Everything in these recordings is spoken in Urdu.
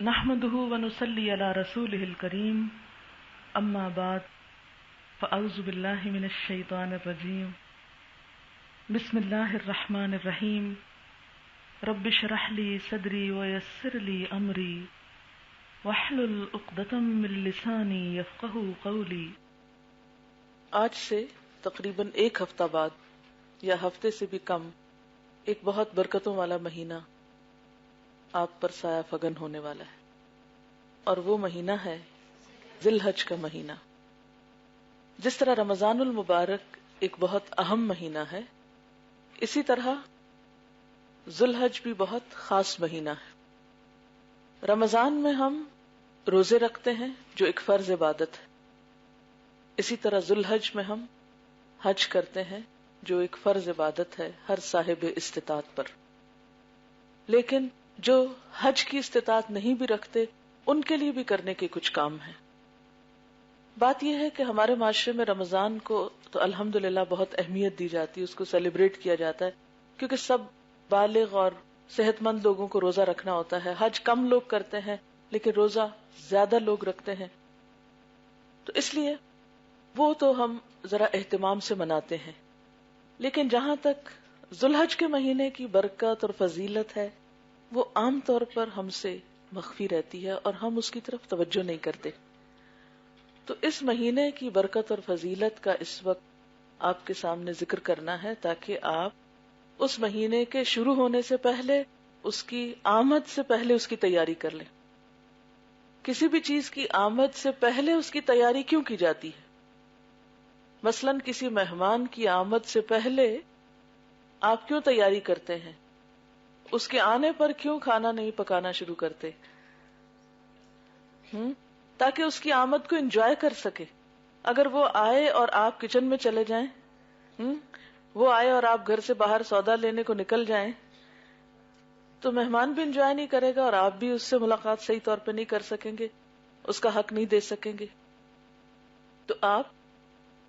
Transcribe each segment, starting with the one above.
نحمده ونصلي على رسوله الكريم اما بعد فاعوذ بالله من الشيطان الرجيم بسم الله الرحمن الرحيم رب اشرح لي صدري ويسر لي امري واحلل عقدة من لساني يفقهوا قولي۔ آج سے تقریباً ایک ہفتہ بعد یا ہفتے سے بھی کم ایک بہت برکتوں والا مہینہ آپ پر سایہ فگن ہونے والا ہے، اور وہ مہینہ ہے ذی الحج کا مہینہ۔ جس طرح رمضان المبارک ایک بہت اہم مہینہ ہے، اسی طرح ذی الحج بھی بہت خاص مہینہ ہے۔ رمضان میں ہم روزے رکھتے ہیں جو ایک فرض عبادت ہے، اسی طرح ذی الحج میں ہم حج کرتے ہیں جو ایک فرض عبادت ہے ہر صاحب استطاعت پر۔ لیکن جو حج کی استطاعت نہیں بھی رکھتے ان کے لیے بھی کرنے کے کچھ کام ہیں۔ بات یہ ہے کہ ہمارے معاشرے میں رمضان کو تو الحمدللہ بہت اہمیت دی جاتی ہے، اس کو سیلیبریٹ کیا جاتا ہے، کیونکہ سب بالغ اور صحت مند لوگوں کو روزہ رکھنا ہوتا ہے۔ حج کم لوگ کرتے ہیں لیکن روزہ زیادہ لوگ رکھتے ہیں، تو اس لیے وہ تو ہم ذرا اہتمام سے مناتے ہیں۔ لیکن جہاں تک ذی الحج کے مہینے کی برکت اور فضیلت ہے، وہ عام طور پر ہم سے مخفی رہتی ہے اور ہم اس کی طرف توجہ نہیں کرتے۔ تو اس مہینے کی برکت اور فضیلت کا اس وقت آپ کے سامنے ذکر کرنا ہے، تاکہ آپ اس مہینے کے شروع ہونے سے پہلے، اس کی آمد سے پہلے اس کی تیاری کر لیں۔ کسی بھی چیز کی آمد سے پہلے اس کی تیاری کیوں کی جاتی ہے؟ مثلاً کسی مہمان کی آمد سے پہلے آپ کیوں تیاری کرتے ہیں؟ اس کے آنے پر کیوں کھانا نہیں پکانا شروع کرتے؟ تاکہ اس کی آمد کو انجوائے کر سکے۔ اگر وہ آئے اور آپ کچن میں چلے جائیں، وہ آئے اور آپ گھر سے باہر سودا لینے کو نکل جائیں، تو مہمان بھی انجوائے نہیں کرے گا اور آپ بھی اس سے ملاقات صحیح طور پہ نہیں کر سکیں گے، اس کا حق نہیں دے سکیں گے۔ تو آپ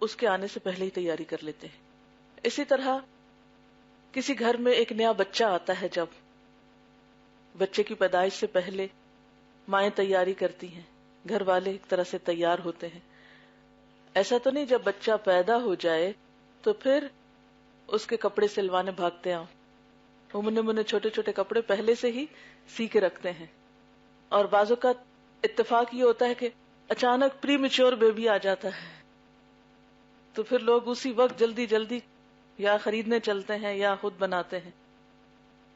اس کے آنے سے پہلے ہی تیاری کر لیتے ہیں۔ اسی طرح کسی گھر میں ایک نیا بچہ آتا ہے، جب بچے کی پیدائش سے پہلے مائیں تیاری کرتی ہیں، گھر والے ایک طرح سے تیار ہوتے ہیں۔ ایسا تو نہیں جب بچہ پیدا ہو جائے تو پھر اس کے کپڑے سلوانے بھاگتے ہیں، وہ منہ چھوٹے چھوٹے کپڑے پہلے سے ہی سی کے رکھتے ہیں۔ اور بعض اوقات اتفاق یہ ہوتا ہے کہ اچانک پری میچور بیبی آ جاتا ہے، تو پھر لوگ اسی وقت جلدی جلدی یا خریدنے چلتے ہیں یا خود بناتے ہیں،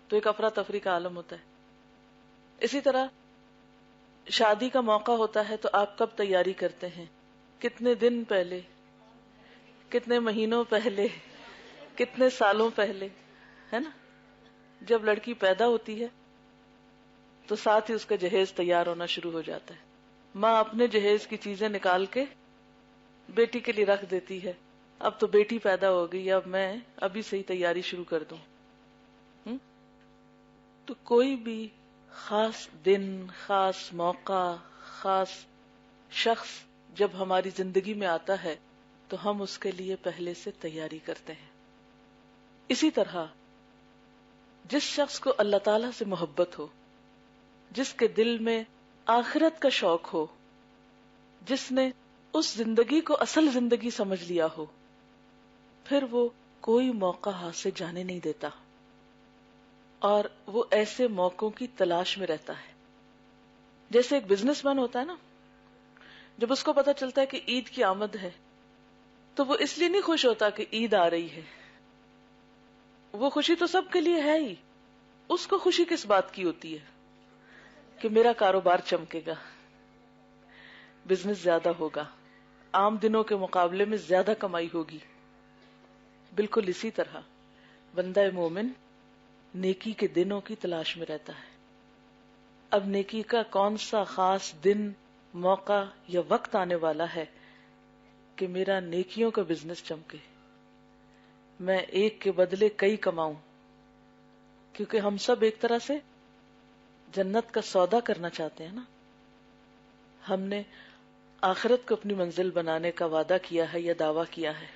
تو ایک افراتفری کا عالم ہوتا ہے۔ اسی طرح شادی کا موقع ہوتا ہے تو آپ کب تیاری کرتے ہیں؟ کتنے دن پہلے، کتنے مہینوں پہلے، کتنے سالوں پہلے، ہے نا؟ جب لڑکی پیدا ہوتی ہے تو ساتھ ہی اس کا جہیز تیار ہونا شروع ہو جاتا ہے۔ ماں اپنے جہیز کی چیزیں نکال کے بیٹی کے لیے رکھ دیتی ہے، اب تو بیٹی پیدا ہو گئی، اب میں ابھی سے ہی تیاری شروع کر دوں۔ تو کوئی بھی خاص دن، خاص موقع، خاص شخص جب ہماری زندگی میں آتا ہے تو ہم اس کے لیے پہلے سے تیاری کرتے ہیں۔ اسی طرح جس شخص کو اللہ تعالی سے محبت ہو، جس کے دل میں آخرت کا شوق ہو، جس نے اس زندگی کو اصل زندگی سمجھ لیا ہو، پھر وہ کوئی موقع ہاتھ سے جانے نہیں دیتا، اور وہ ایسے موقعوں کی تلاش میں رہتا ہے۔ جیسے ایک بزنس مین ہوتا ہے نا، جب اس کو پتا چلتا ہے کہ عید کی آمد ہے تو وہ اس لیے نہیں خوش ہوتا کہ عید آ رہی ہے، وہ خوشی تو سب کے لیے ہے ہی، اس کو خوشی کس بات کی ہوتی ہے؟ کہ میرا کاروبار چمکے گا، بزنس زیادہ ہوگا، عام دنوں کے مقابلے میں زیادہ کمائی ہوگی۔ بالکل اسی طرح بندہ مومن نیکی کے دنوں کی تلاش میں رہتا ہے۔ اب نیکی کا کون سا خاص دن، موقع یا وقت آنے والا ہے کہ میرا نیکیوں کا بزنس چمکے، میں ایک کے بدلے کئی کماؤں، کیونکہ ہم سب ایک طرح سے جنت کا سودا کرنا چاہتے ہیں نا۔ ہم نے آخرت کو اپنی منزل بنانے کا وعدہ کیا ہے یا دعویٰ کیا ہے،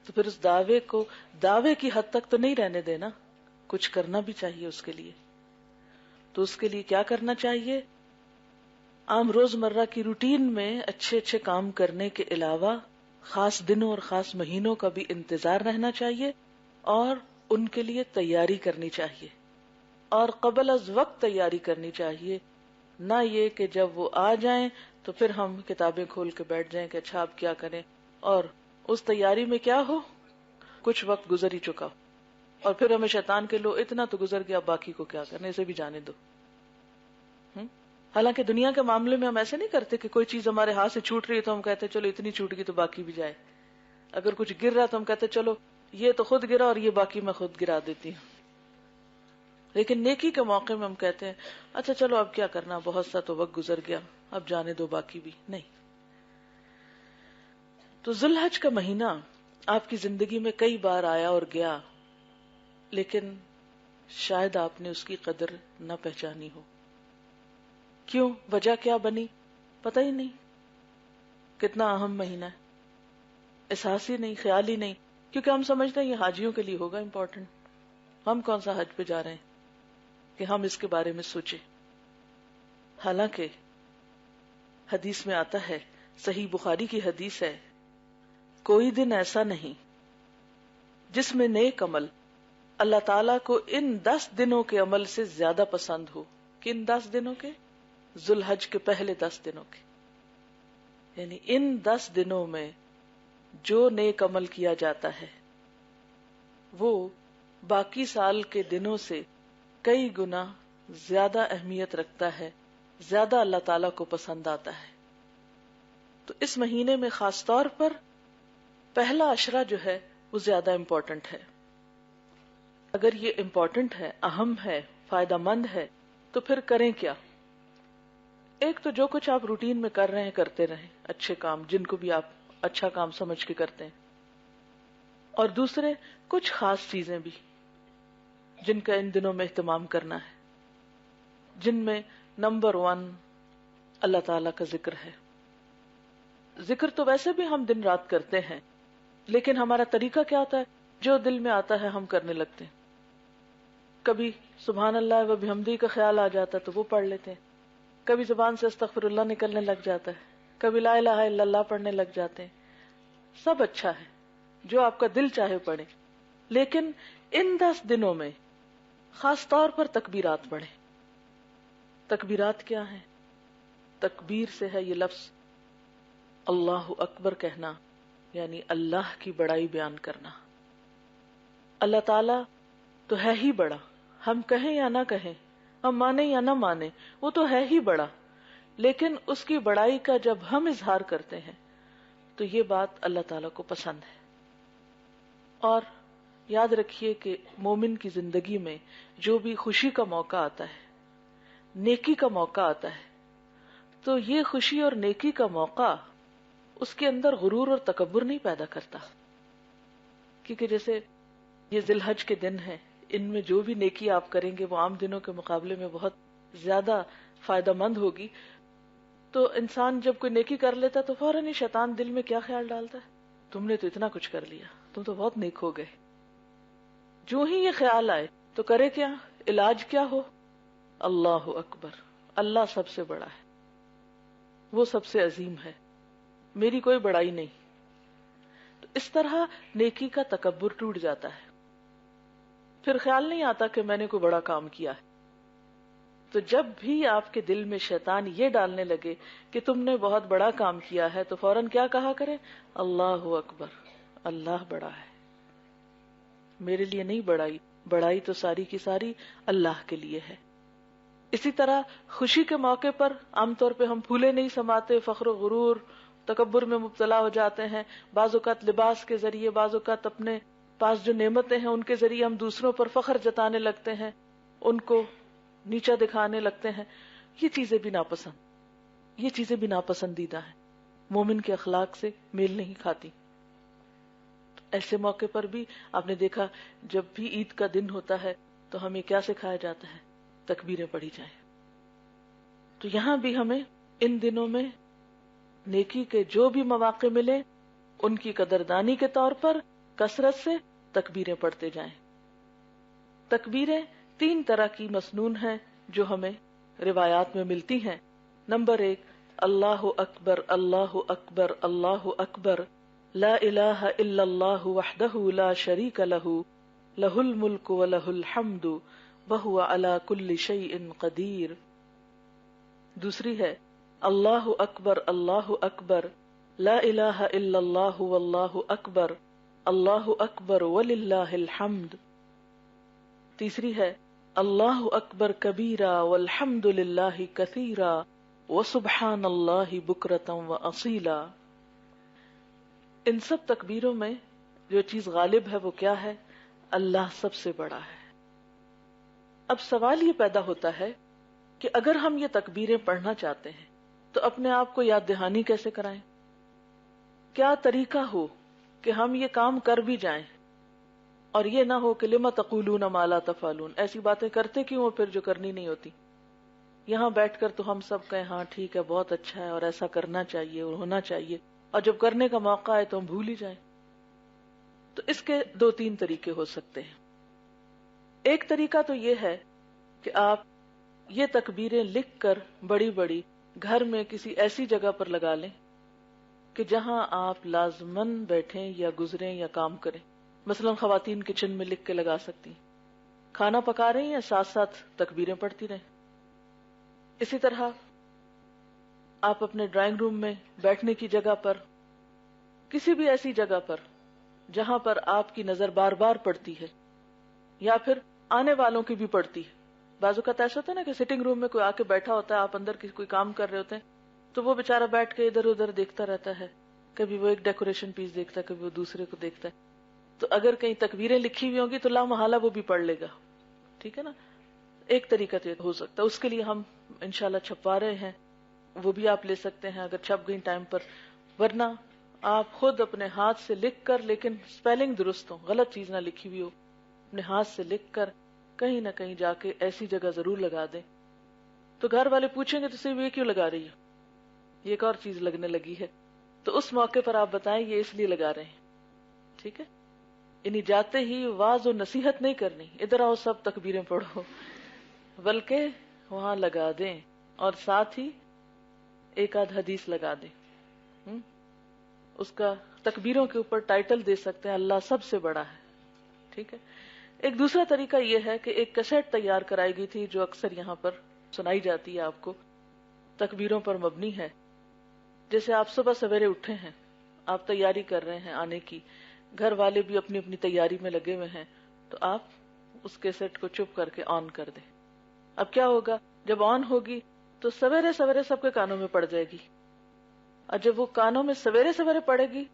تو پھر اس دعوے کو دعوے کی حد تک تو نہیں رہنے دینا، کچھ کرنا بھی چاہیے اس کے لیے۔ تو اس کے لیے کیا کرنا چاہیے؟ عام روزمرہ کی روٹین میں اچھے اچھے کام کرنے کے علاوہ خاص دنوں اور خاص مہینوں کا بھی انتظار رہنا چاہیے اور ان کے لیے تیاری کرنی چاہیے، اور قبل از وقت تیاری کرنی چاہیے، نہ یہ کہ جب وہ آ جائیں تو پھر ہم کتابیں کھول کے بیٹھ جائیں کہ اچھا اب کیا کریں، اور اس تیاری میں کیا ہو، کچھ وقت گزر ہی چکا ہو اور پھر ہمیں شیطان کے لو اتنا تو گزر گیا، باقی کو کیا کرنا، اسے بھی جانے دو۔ حالانکہ دنیا کے معاملے میں ہم ایسے نہیں کرتے کہ کوئی چیز ہمارے ہاتھ سے چھوٹ رہی ہے تو ہم کہتے چلو اتنی چھوٹ گئی تو باقی بھی جائے، اگر کچھ گر رہا تو ہم کہتے چلو یہ تو خود گرا اور یہ باقی میں خود گرا دیتی ہوں۔ لیکن نیکی کے موقع میں ہم کہتے ہیں اچھا چلو اب کیا کرنا، بہت سا تو وقت گزر گیا، اب جانے دو باقی بھی نہیں۔ تو ذی الحج کا مہینہ آپ کی زندگی میں کئی بار آیا اور گیا، لیکن شاید آپ نے اس کی قدر نہ پہچانی ہو۔ کیوں؟ وجہ کیا بنی؟ پتہ ہی نہیں کتنا اہم مہینہ ہے، احساس ہی نہیں، خیال ہی نہیں، کیونکہ ہم سمجھتے ہیں یہ حاجیوں کے لیے ہوگا امپورٹنٹ، ہم کون سا حج پہ جا رہے ہیں کہ ہم اس کے بارے میں سوچیں۔ حالانکہ حدیث میں آتا ہے، صحیح بخاری کی حدیث ہے، کوئی دن ایسا نہیں جس میں نیک عمل اللہ تعالیٰ کو ان 10 دنوں کے عمل سے زیادہ پسند ہو۔ کن 10 دنوں کے؟ ذی الحج کے پہلے 10 دنوں کے، یعنی ان 10 دنوں میں جو نیک عمل کیا جاتا ہے وہ باقی سال کے دنوں سے کئی گنا زیادہ اہمیت رکھتا ہے، زیادہ اللہ تعالیٰ کو پسند آتا ہے۔ تو اس مہینے میں خاص طور پر پہلا عشرہ جو ہے وہ زیادہ امپورٹنٹ ہے۔ اگر یہ امپورٹنٹ ہے، اہم ہے، فائدہ مند ہے، تو پھر کریں کیا؟ ایک تو جو کچھ آپ روٹین میں کر رہے ہیں کرتے رہیں، اچھے کام جن کو بھی آپ اچھا کام سمجھ کے کرتے ہیں، اور دوسرے کچھ خاص چیزیں بھی جن کا ان دنوں میں اہتمام کرنا ہے، جن میں نمبر 1 اللہ تعالی کا ذکر ہے۔ ذکر تو ویسے بھی ہم دن رات کرتے ہیں، لیکن ہمارا طریقہ کیا ہوتا ہے؟ جو دل میں آتا ہے ہم کرنے لگتے ہیں۔ کبھی سبحان اللہ و بحمدہ کا خیال آ جاتا ہے تو وہ پڑھ لیتے ہیں، کبھی زبان سے استغفر اللہ نکلنے لگ جاتا ہے، کبھی لا الہ الا اللہ پڑھنے لگ جاتے ہیں۔ سب اچھا ہے، جو آپ کا دل چاہے پڑھیں، لیکن ان 10 دنوں میں خاص طور پر تکبیرات پڑھیں۔ تکبیرات کیا ہیں؟ تکبیر سے ہے یہ لفظ اللہ اکبر کہنا، یعنی اللہ کی بڑائی بیان کرنا۔ اللہ تعالی تو ہے ہی بڑا، ہم کہیں یا نہ کہیں، ہم مانیں یا نہ مانیں، وہ تو ہے ہی بڑا، لیکن اس کی بڑائی کا جب ہم اظہار کرتے ہیں تو یہ بات اللہ تعالیٰ کو پسند ہے۔ اور یاد رکھیے کہ مومن کی زندگی میں جو بھی خوشی کا موقع آتا ہے، نیکی کا موقع آتا ہے، تو یہ خوشی اور نیکی کا موقع اس کے اندر غرور اور تکبر نہیں پیدا کرتا، کیونکہ جیسے یہ ذی الحج کے دن ہیں، ان میں جو بھی نیکی آپ کریں گے وہ عام دنوں کے مقابلے میں بہت زیادہ فائدہ مند ہوگی۔ تو انسان جب کوئی نیکی کر لیتا تو فوراً ہی شیطان دل میں کیا خیال ڈالتا ہے؟ تم نے تو اتنا کچھ کر لیا، تم تو بہت نیک ہو گئے۔ جو ہی یہ خیال آئے تو کرے کیا؟ علاج کیا ہو؟ اللہ اکبر، اللہ سب سے بڑا ہے، وہ سب سے عظیم ہے، میری کوئی بڑائی نہیں۔ تو اس طرح نیکی کا تکبر ٹوٹ جاتا ہے، پھر خیال نہیں آتا کہ میں نے کوئی بڑا کام کیا ہے۔ تو جب بھی آپ کے دل میں شیطان یہ ڈالنے لگے کہ تم نے بہت بڑا کام کیا ہے تو فوراً کیا کہا کرے؟ اللہ اکبر، اللہ بڑا ہے، میرے لیے نہیں بڑائی، بڑائی تو ساری کی ساری اللہ کے لیے ہے۔ اسی طرح خوشی کے موقع پر عام طور پہ ہم پھولے نہیں سماتے، فخر و غرور تکبر میں مبتلا ہو جاتے ہیں، بعض اوقات لباس کے ذریعے، بعض اوقات اپنے پاس جو نعمتیں ہیں ان کے ذریعے ہم دوسروں پر فخر جتانے لگتے ہیں، ان کو نیچا دکھانے لگتے ہیں۔ یہ چیزیں بھی ناپسند، یہ چیزیں بھی ناپسندیدہ ہیں، مومن کے اخلاق سے میل نہیں کھاتی۔ ایسے موقع پر بھی آپ نے دیکھا جب بھی عید کا دن ہوتا ہے تو ہمیں کیا سکھایا جاتا ہے؟ تکبیریں پڑھی جائیں۔ تو یہاں بھی ہمیں ان دنوں میں نیکی کے جو بھی مواقع ملے ان کی قدردانی کے طور پر کثرت سے تکبیریں پڑھتے جائیں۔ تکبیریں 3 طرح کی مسنون ہیں، جو ہمیں روایات میں ملتی ہیں. نمبر 1، اللہ اکبر اللہ اکبر اللہ اکبر، لا الہ الا اللہ وحدہ لا شریک لہ، لہ الملک ولہ الحمد وہو علی کل شیء قدیر. دوسری ہے اللہ اکبر اللہ اکبر، لا الہ الا اللہ واللہ اکبر، اللہ اکبر وللہ الحمد. تیسری ہے اللہ اکبر کبیرا والحمد للہ کثیرا وسبحان اللہ بکرۃ واصیلا. ان سب تکبیروں میں جو چیز غالب ہے وہ کیا ہے؟ اللہ سب سے بڑا ہے. اب سوال یہ پیدا ہوتا ہے کہ اگر ہم یہ تکبیریں پڑھنا چاہتے ہیں تو اپنے آپ کو یاد دہانی کیسے کرائیں؟ کیا طریقہ ہو کہ ہم یہ کام کر بھی جائیں اور یہ نہ ہو کہ لما تقولون ما لا تفعلون، ایسی باتیں کرتے کیوں ہو پھر جو کرنی نہیں ہوتی. یہاں بیٹھ کر تو ہم سب کہیں ہاں ٹھیک ہے بہت اچھا ہے اور ایسا کرنا چاہیے اور ہونا چاہیے، اور جب کرنے کا موقع آئے تو ہم بھول ہی جائیں. تو اس کے 2-3 طریقے ہو سکتے ہیں. ایک طریقہ تو یہ ہے کہ آپ یہ تکبیریں لکھ کر بڑی بڑی گھر میں کسی ایسی جگہ پر لگا لیں کہ جہاں آپ لازماً بیٹھیں یا گزریں یا کام کریں. مثلاً خواتین کچن میں لکھ کے لگا سکتی ہیں، کھانا پکا رہی ہیں ساتھ ساتھ تکبیریں پڑھتی رہیں. اسی طرح آپ اپنے ڈرائنگ روم میں بیٹھنے کی جگہ پر، کسی بھی ایسی جگہ پر جہاں پر آپ کی نظر بار بار پڑتی ہے یا پھر آنے والوں کی بھی پڑتی ہے. بعض اوقات ایسا ہوتا ہے نا کہ سٹنگ روم میں کوئی آ کے بیٹھا ہوتا ہے، آپ اندر کوئی کام کر رہے ہوتے ہیں تو وہ بےچارا بیٹھ کے ادھر ادھر دیکھتا رہتا ہے، کبھی وہ ایک ڈیکوریشن پیس دیکھتا ہے، کبھی وہ دوسرے کو دیکھتا ہے. تو اگر کہیں تکبیریں لکھی ہوئی ہوں گی تو لا محالہ وہ بھی پڑھ لے گا. ٹھیک ہے نا. ایک طریقہ تو ہو سکتا ہے، اس کے لیے ہم انشاءاللہ چھپوا رہے ہیں، وہ بھی آپ لے سکتے ہیں اگر چھپ گئی ٹائم پر. ورنہ آپ خود اپنے ہاتھ سے لکھ کر، لیکن سپیلنگ درست ہو، غلط چیز نہ لکھی ہوئی ہو، اپنے ہاتھ سے لکھ کر کہیں نہ کہیں جا کے ایسی جگہ ضرور لگا دیں. تو گھر والے پوچھیں گے تو صرف یہ کیوں لگا رہی ہے، یہ ایک اور چیز لگنے لگی ہے. تو اس موقع پر آپ بتائیں یہ اس لیے لگا رہے ہیں. ٹھیک ہے. یعنی جاتے ہی واز و نصیحت نہیں کرنی، ادھر آؤ سب تکبیریں پڑھو، بلکہ وہاں لگا دیں اور ساتھ ہی ایک آدھ حدیث لگا دیں. اس کا تکبیروں کے اوپر ٹائٹل دے سکتے ہیں اللہ سب سے بڑا ہے. ٹھیک ہے. ایک دوسرا طریقہ یہ ہے کہ ایک کیسٹ تیار کرائی گئی تھی جو اکثر یہاں پر سنائی جاتی ہے آپ کو، تکبیروں پر مبنی ہے. جیسے آپ صبح سویرے اٹھے ہیں، آپ تیاری کر رہے ہیں آنے کی، گھر والے بھی اپنی اپنی تیاری میں لگے ہوئے ہیں، تو آپ اس کیسٹ کو چپ کر کے آن کر دیں. اب کیا ہوگا، جب آن ہوگی تو سویرے سویرے سب کے کانوں میں پڑ جائے گی، اور جب وہ کانوں میں سویرے سویرے پڑے گی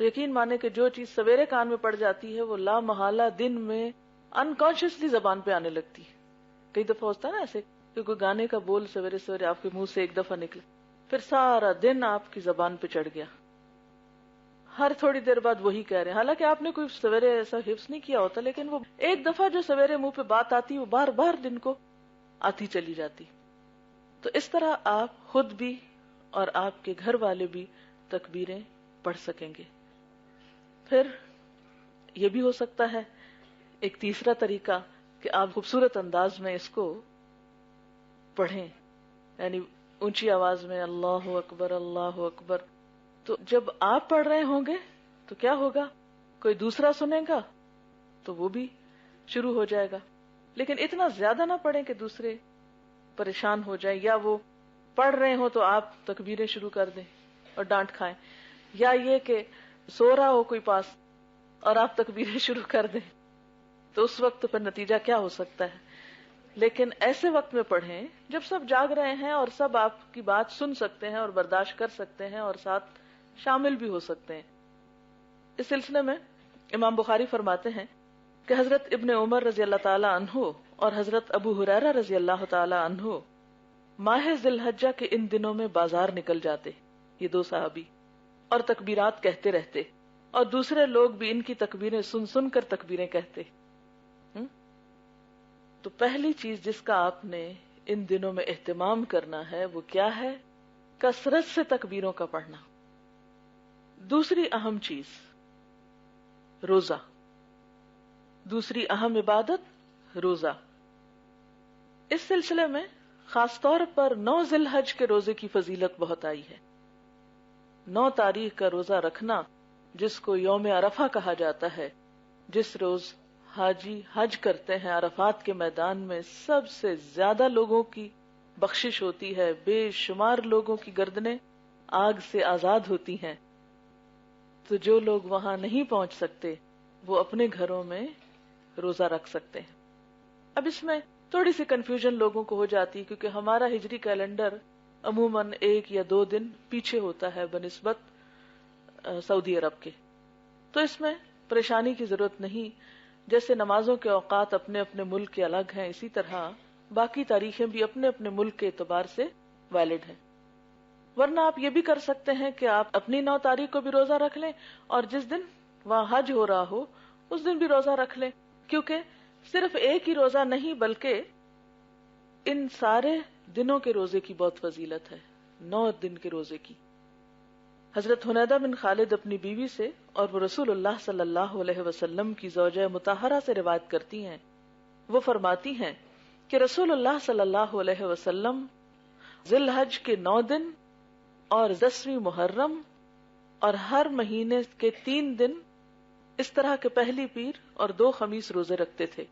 تو یقین مانے کہ جو چیز سویرے کان میں پڑ جاتی ہے وہ لا محالہ دن میں انکانشیسلی زبان پہ آنے لگتی ہے. کئی دفعہ ہوتا ہے نا ایسے کہ کوئی گانے کا بول سویرے سویرے آپ کے منہ سے ایک دفعہ نکلے، پھر سارا دن آپ کی زبان پہ چڑھ گیا، ہر تھوڑی دیر بعد وہی کہہ رہے ہیں. حالانکہ آپ نے کوئی سویرے ایسا حفظ نہیں کیا ہوتا، لیکن وہ ایک دفعہ جو سویرے منہ پہ بات آتی وہ بار بار دن کو آتی چلی جاتی. تو اس طرح آپ خود بھی اور آپ کے گھر والے بھی تکبیریں پڑھ سکیں گے. پھر یہ بھی ہو سکتا ہے ایک تیسرا طریقہ کہ آپ خوبصورت انداز میں اس کو پڑھیں، یعنی اونچی آواز میں اللہ اکبر اللہ اکبر. تو جب آپ پڑھ رہے ہوں گے تو کیا ہوگا، کوئی دوسرا سنے گا تو وہ بھی شروع ہو جائے گا. لیکن اتنا زیادہ نہ پڑھیں کہ دوسرے پریشان ہو جائیں، یا وہ پڑھ رہے ہوں تو آپ تکبیریں شروع کر دیں اور ڈانٹ کھائیں، یا یہ کہ سو رہا ہو کوئی پاس اور آپ تکبیریں شروع کر دیں. تو اس وقت پھر نتیجہ کیا ہو سکتا ہے. لیکن ایسے وقت میں پڑھیں جب سب جاگ رہے ہیں اور سب آپ کی بات سن سکتے ہیں اور برداشت کر سکتے ہیں اور ساتھ شامل بھی ہو سکتے ہیں. اس سلسلے میں امام بخاری فرماتے ہیں کہ حضرت ابن عمر رضی اللہ تعالی عنہ اور حضرت ابو ہریرہ رضی اللہ تعالی عنہ ماہ ذی الحجہ کے ان دنوں میں بازار نکل جاتے، یہ دو صحابی، اور تکبیرات کہتے رہتے، اور دوسرے لوگ بھی ان کی تکبیریں سن سن کر تکبیریں کہتے. تو پہلی چیز جس کا آپ نے ان دنوں میں اہتمام کرنا ہے وہ کیا ہے، کثرت سے تکبیروں کا پڑھنا. دوسری اہم چیز روزہ، دوسری اہم عبادت روزہ. اس سلسلے میں خاص طور پر 9 ذی الحج کے روزے کی فضیلت بہت آئی ہے. 9 تاریخ کا روزہ رکھنا، جس کو یوم عرفہ کہا جاتا ہے، جس روز حاجی حج کرتے ہیں عرفات کے میدان میں، سب سے زیادہ لوگوں کی بخشش ہوتی ہے، بے شمار لوگوں کی گردنیں آگ سے آزاد ہوتی ہیں. تو جو لوگ وہاں نہیں پہنچ سکتے وہ اپنے گھروں میں روزہ رکھ سکتے ہیں. اب اس میں تھوڑی سی کنفیوژن لوگوں کو ہو جاتی ہے، کیونکہ ہمارا ہجری کیلنڈر عموماً 1 یا 2 دن پیچھے ہوتا ہے بنسبت سعودی عرب کے. تو اس میں پریشانی کی ضرورت نہیں. جیسے نمازوں کے اوقات اپنے اپنے ملک کے الگ ہیں، اسی طرح باقی تاریخیں بھی اپنے اپنے ملک کے اعتبار سے ویلڈ ہیں. ورنہ آپ یہ بھی کر سکتے ہیں کہ آپ اپنی 9 تاریخ کو بھی روزہ رکھ لیں، اور جس دن وہاں حج ہو رہا ہو اس دن بھی روزہ رکھ لیں. کیونکہ صرف ایک ہی روزہ نہیں، بلکہ ان سارے دنوں کے روزے کی بہت فضیلت ہے، 9 دن کے روزے کی. حضرت حنیدہ بن خالد اپنی بیوی سے اور وہ رسول اللہ صلی اللہ علیہ وسلم کی زوجہ مطہرہ سے روایت کرتی ہیں. وہ فرماتی ہیں کہ رسول اللہ صلی اللہ علیہ وسلم ذی الحج کے 9 دن اور 10ویں محرم اور ہر مہینے کے 3 دن اس طرح کے پہلی پیر اور 2 خمیس روزے رکھتے تھے.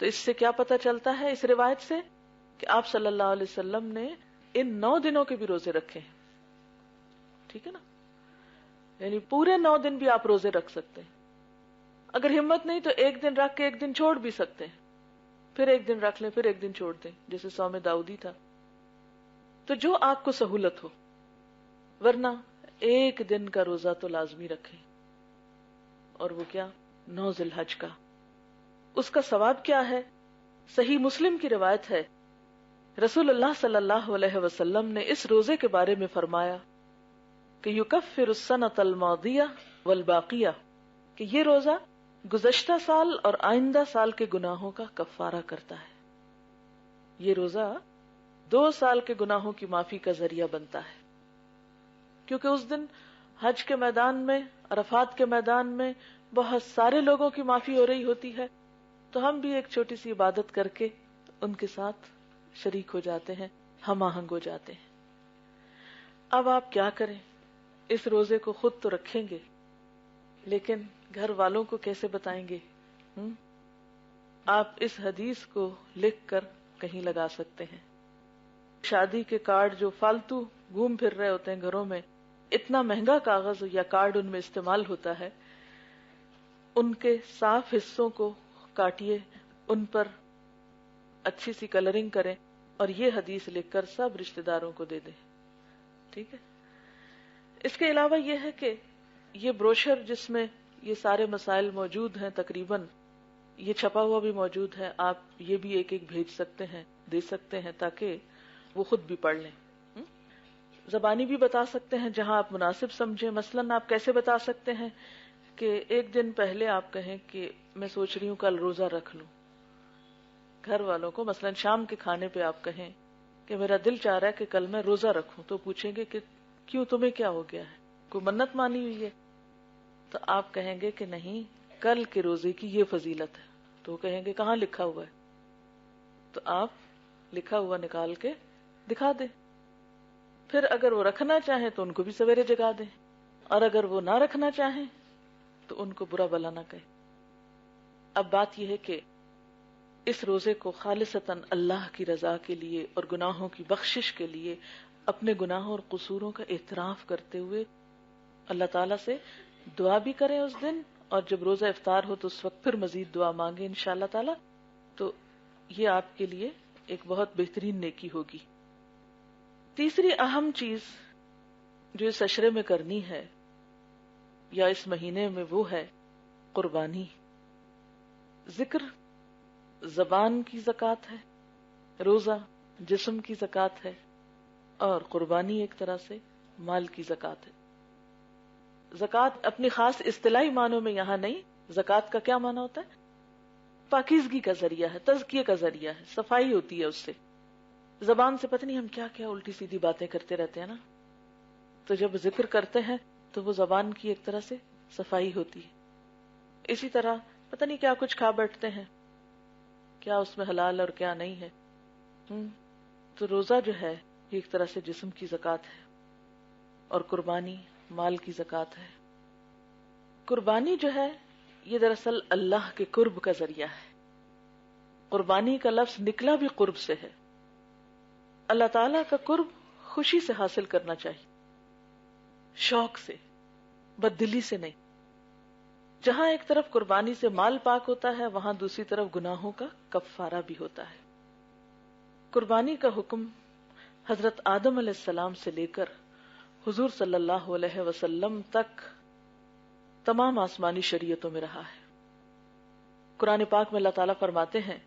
تو اس سے کیا پتہ چلتا ہے اس روایت سے کہ آپ صلی اللہ علیہ وسلم نے ان 9 دنوں کے بھی روزے رکھے ہیں. ٹھیک ہے نا؟ یعنی پورے 9 دن بھی آپ روزے رکھ سکتے ہیں. اگر ہمت نہیں تو 1 دن رکھ کے 1 دن چھوڑ بھی سکتے ہیں، پھر 1 دن رکھ لیں، پھر 1 دن چھوڑ دیں، جیسے صوم داؤدی تھا. تو جو آپ کو سہولت ہو. ورنہ 1 دن کا روزہ تو لازمی رکھیں، اور وہ کیا؟ 9 ذی الحج کا. اس کا ثواب کیا ہے؟ صحیح مسلم کی روایت ہے، رسول اللہ صلی اللہ علیہ وسلم نے اس روزے کے بارے میں فرمایا کہ یکفر السنۃ الماضیہ والباقیہ، کہ یہ روزہ گزشتہ سال اور آئندہ سال کے گناہوں کا کفارہ کرتا ہے. یہ روزہ 2 سال کے گناہوں کی معافی کا ذریعہ بنتا ہے. کیونکہ اس دن حج کے میدان میں، عرفات کے میدان میں بہت سارے لوگوں کی معافی ہو رہی ہوتی ہے، تو ہم بھی ایک چھوٹی سی عبادت کر کے ان کے ساتھ شریک ہو جاتے ہیں، ہم آہنگ ہو جاتے ہیں. اب آپ کیا کریں؟ اس روزے کو خود تو رکھیں گے، لیکن گھر والوں کو کیسے بتائیں گے؟ آپ اس حدیث کو لکھ کر کہیں لگا سکتے ہیں. شادی کے کارڈ جو فالتو گھوم پھر رہے ہوتے ہیں گھروں میں، اتنا مہنگا کاغذ یا کارڈ ان میں استعمال ہوتا ہے، ان کے صاف حصوں کو کاٹیے، ان پر اچھی سی کلرنگ کریں، اور یہ حدیث لکھ کر سب رشتہ داروں کو دے دیں. ٹھیک ہے؟ اس کے علاوہ یہ ہے کہ یہ بروشر جس میں یہ سارے مسائل موجود ہیں، تقریباً یہ چھپا ہوا بھی موجود ہے، آپ یہ بھی ایک بھیج سکتے ہیں، دے سکتے ہیں، تاکہ وہ خود بھی پڑھ لیں. زبانی بھی بتا سکتے ہیں جہاں آپ مناسب سمجھیں. مثلاً آپ کیسے بتا سکتے ہیں کہ 1 دن پہلے آپ کہیں کہ میں سوچ رہی ہوں کل روزہ رکھ لوں. گھر والوں کو مثلاً شام کے کھانے پہ آپ کہیں کہ میرا دل چاہ رہا ہے کہ کل میں روزہ رکھوں، تو پوچھیں گے کہ کیوں، تمہیں کیا ہو گیا ہے، کوئی منت مانی ہوئی ہے؟ تو آپ کہیں گے کہ نہیں، کل کے روزے کی یہ فضیلت ہے. تو وہ کہیں گے کہاں لکھا ہوا ہے؟ تو آپ لکھا ہوا نکال کے دکھا دیں. پھر اگر وہ رکھنا چاہیں تو ان کو بھی سویرے جگا دیں، اور اگر وہ نہ رکھنا چاہیں تو ان کو برا بلا نہ کہیں. اب بات یہ ہے کہ اس روزے کو خالصتاً اللہ کی رضا کے لیے اور گناہوں کی بخشش کے لیے، اپنے گناہوں اور قصوروں کا اعتراف کرتے ہوئے اللہ تعالیٰ سے دعا بھی کریں اس دن، اور جب روزہ افطار ہو تو اس وقت پھر مزید دعا مانگیں انشاءاللہ تعالیٰ. تو یہ آپ کے لیے ایک بہت بہترین نیکی ہوگی. تیسری اہم چیز جو اس عشرے میں کرنی ہے یا اس مہینے میں، وہ ہے قربانی. ذکر زبان کی زکوٰۃ ہے، روزہ جسم کی زکوٰۃ ہے، اور قربانی ایک طرح سے مال کی زکوٰۃ ہے. زکوٰۃ اپنی خاص اصطلاحی معنوں میں یہاں نہیں. زکوٰۃ کا کیا معنی ہوتا ہے؟ پاکیزگی کا ذریعہ ہے، تزکیے کا ذریعہ ہے، صفائی ہوتی ہے اس سے. زبان سے پتہ نہیں ہم کیا کیا الٹی سیدھی باتیں کرتے رہتے ہیں نا، تو جب ذکر کرتے ہیں تو وہ زبان کی ایک طرح سے صفائی ہوتی ہے. اسی طرح پتہ نہیں کیا کچھ کھا بیٹھتے ہیں کیا اس میں حلال اور کیا نہیں ہے. تو روزہ جو ہے یہ ایک طرح سے جسم کی زکوٰۃ ہے اور قربانی مال کی زکوٰۃ ہے. قربانی جو ہے یہ دراصل اللہ کے قرب کا ذریعہ ہے. قربانی کا لفظ نکلا بھی قرب سے ہے. اللہ تعالیٰ کا قرب خوشی سے حاصل کرنا چاہیے، شوق سے، بددلی سے نہیں. جہاں ایک طرف قربانی سے مال پاک ہوتا ہے وہاں دوسری طرف گناہوں کا کفارہ بھی ہوتا ہے. قربانی کا حکم حضرت آدم علیہ السلام سے لے کر حضور صلی اللہ علیہ وسلم تک تمام آسمانی شریعتوں میں رہا ہے. قرآن پاک میں اللہ تعالیٰ فرماتے ہیں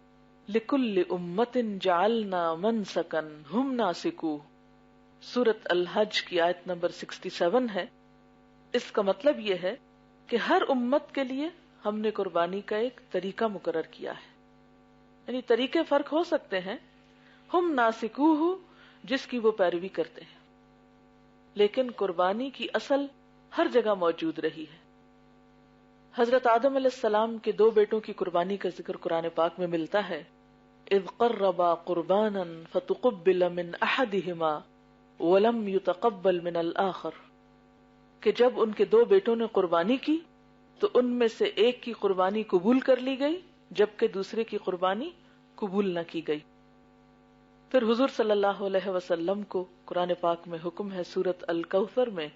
لِكُلِّ أُمَّةٍ جَعَلْنَا مَنْسَكًا هُمْ نَاسِكُوهُ. سورۃ الحج کی آیت نمبر 67 ہے. اس کا مطلب یہ ہے کہ ہر امت کے لیے ہم نے قربانی کا ایک طریقہ مقرر کیا ہے. یعنی طریقے فرق ہو سکتے ہیں، ہم ناسکوہ جس کی وہ پیروی کرتے ہیں، لیکن قربانی کی اصل ہر جگہ موجود رہی ہے. حضرت آدم علیہ السلام کے 2 بیٹوں کی قربانی کا ذکر قرآن پاک میں ملتا ہے. اذ قربا قربانا فتقبل من احدهما ولم يتقبل من الاخر. کہ جب ان کے 2 بیٹوں نے قربانی کی تو ان میں سے ایک کی قربانی قبول کر لی گئی جبکہ دوسرے کی قربانی قبول نہ کی گئی. پھر حضور صلی اللہ علیہ وسلم کو قرآن پاک میں حکم ہے سورۃ الکوثر میں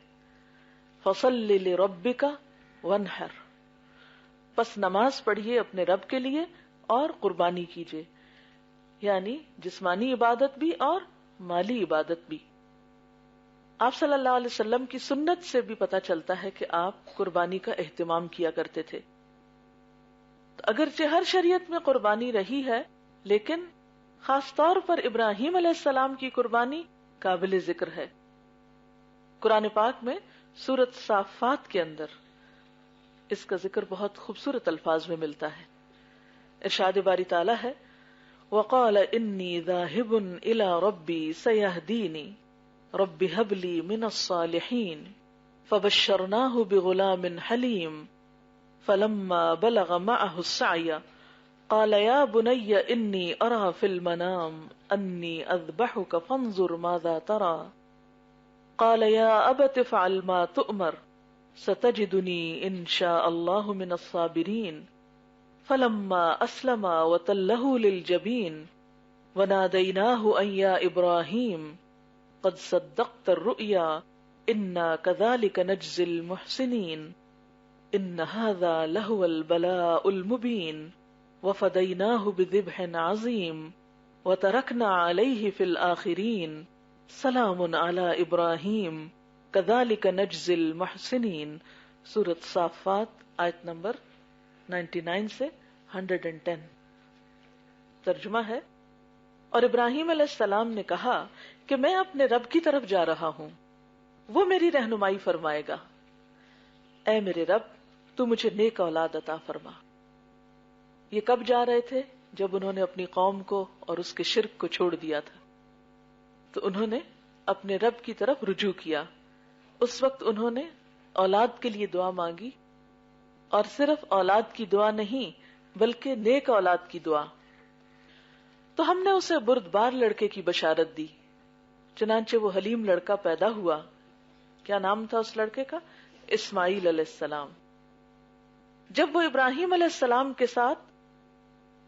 فصل لربک وانحر. پس نماز پڑھیے اپنے رب کے لیے اور قربانی کیجیے، یعنی جسمانی عبادت بھی اور مالی عبادت بھی. آپ صلی اللہ علیہ وسلم کی سنت سے بھی پتہ چلتا ہے کہ آپ قربانی کا اہتمام کیا کرتے تھے. اگرچہ ہر شریعت میں قربانی رہی ہے لیکن خاص طور پر ابراہیم علیہ السلام کی قربانی قابل ذکر ہے. قرآن پاک میں سورۃ صافات کے اندر اس کا ذکر بہت خوبصورت الفاظ میں ملتا ہے. ارشاد باری تعالیٰ ہے وَقَالَ إِنِّي ذَاهِبٌ إِلَىٰ رَبِّي سَيَهْدِينِ رَبِّ هَبْ لِي مِنَ الصَّالِحِينَ فَبَشَّرْنَاهُ بِغُلَامٍ حَلِيمٍ فَلَمَّا بَلَغَ مَعَهُ السَّعْيَ قَالَ يَا بُنَيَّ إِنِّي أَرَىٰ فِي الْمَنَامِ أَنِّي أَذْبَحُكَ فَانظُرْ مَاذَا تَرَىٰ قَالَ يَا أَبَتِ افْعَلْ مَا تُؤْمَرُ سَتَجِدُنِي إِن شَاءَ اللَّهُ مِنَ الصَّابِرِينَ فَلَمَّا أَسْلَمَا وَتَلَّهُ لِلْجَبِينِ وَنَادَيْنَاهُ أَن يَا إِبْرَاهِيمُ قَدْ صَدَّقْتَ الرُّؤْيَا إِنَّا كَذَلِكَ نَجْزِي الْمُحْسِنِينَ إِنَّ هَذَا لَهُوَ الْبَلَاءُ الْمُبِينُ وَفَدَيْنَاهُ بِذِبْحٍ عَظِيمٍ وَتَرَكْنَا عَلَيْهِ فِي الْآخِرِينَ سَلَامٌ عَلَىٰ إِبْرَاهِيمَ كَذَلِكَ نَجْزِي الْمُحْسِنِينَ. سورۃ صافات آیت نمبر 99 سے 110. ترجمہ ہے اور ابراہیم علیہ السلام نے کہا کہ میں اپنے رب کی طرف جا رہا ہوں، وہ میری رہنمائی فرمائے گا. اے میرے رب تو مجھے نیک اولاد عطا فرما. یہ کب جا رہے تھے؟ جب انہوں نے اپنی قوم کو اور اس کے شرک کو چھوڑ دیا تھا تو انہوں نے اپنے رب کی طرف رجوع کیا. اس وقت انہوں نے اولاد کے لیے دعا مانگی، اور صرف اولاد کی دعا نہیں بلکہ نیک اولاد کی دعا. تو ہم نے اسے بردبار لڑکے کی بشارت دی، چنانچہ وہ حلیم لڑکا پیدا ہوا. کیا نام تھا اس لڑکے کا؟ اسماعیل علیہ السلام. جب وہ ابراہیم علیہ السلام کے ساتھ